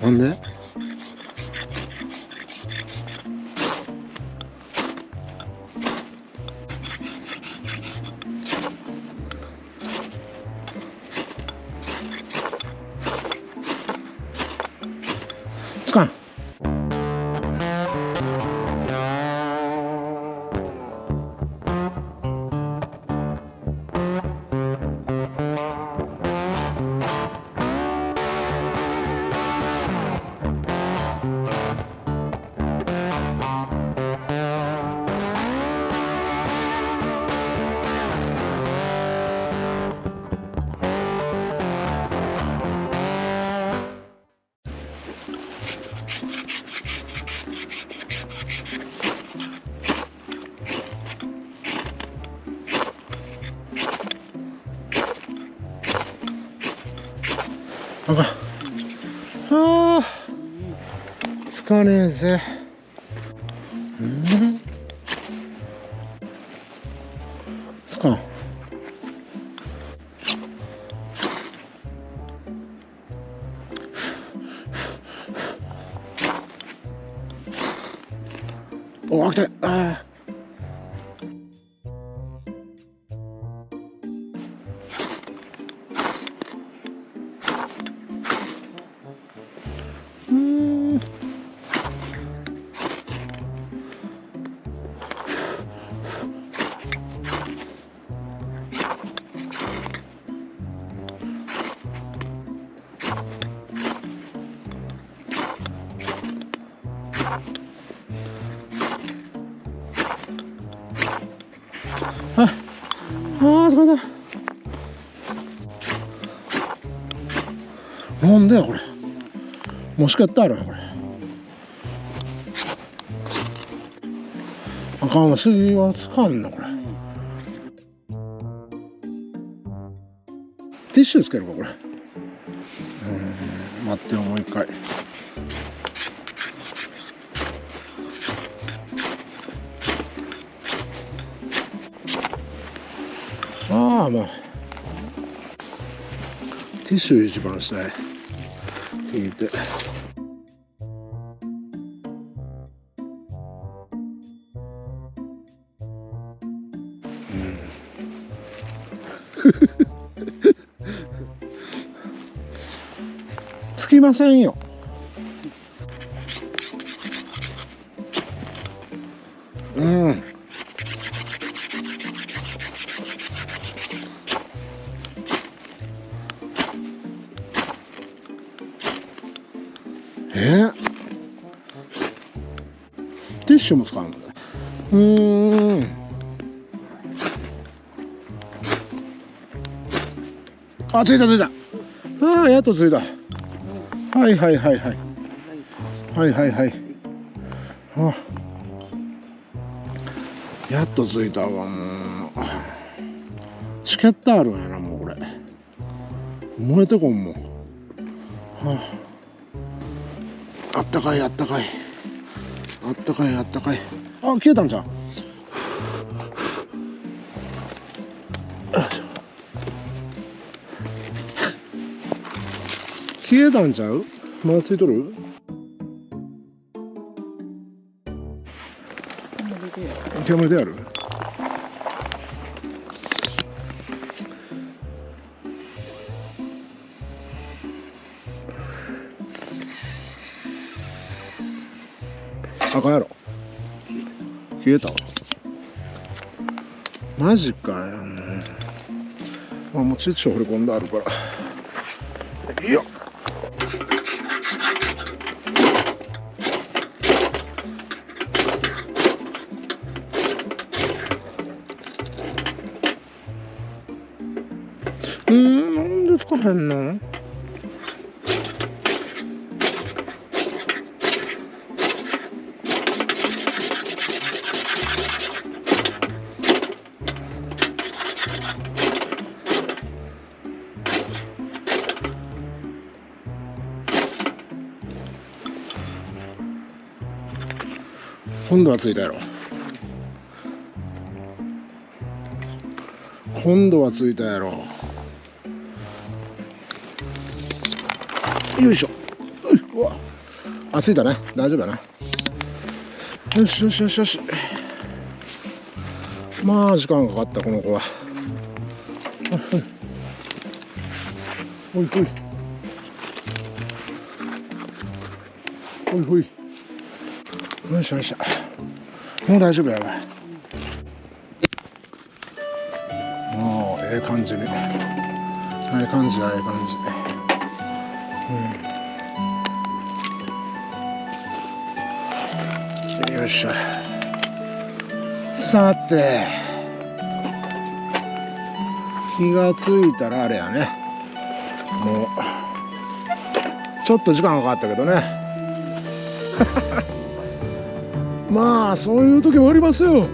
なんで？つかん。あかん。はあ、つかねえぜ。つかん。お、来た。ああ。あ、疲れた。なんだよこれ。もしかったらこれ。あかんわ、次はつかんのこれ。ティッシュつけるかこれ。待ってよ、もう一回。ああ、まあティッシュ一番下へ引いて。つきませんよ。ティッシュも使うのね。あ、ついたついた。ああ、やっとついた。はいはいはいはい。はいはいはい。あ、やっとついたわ。チケットあるんやな、もうこれ。燃えてこんもん。あったかいあったかい。あったかいあったかい。あ、消えたんちゃう？消えたんちゃう？まだついとる？煙でやる？赤やろ。消えたわ。マジかよ。もうちっちょ掘り込んであるから。いいよ。なんでつかへんの？今度はついたやろ。今度はついたやろ。よいしょ。うわ、あ、ついたね。大丈夫やな。よしよしよしよし。まあ時間かかったこの子は。ほいほいほいほい。よいしょよいしょ。もう大丈夫やわ。もうええ感じに、ええ感じや、ええ感じ。よいしょ。さて、気がついたらあれやね。もうちょっと時間かかったけどね。まあそういう時もありますよ。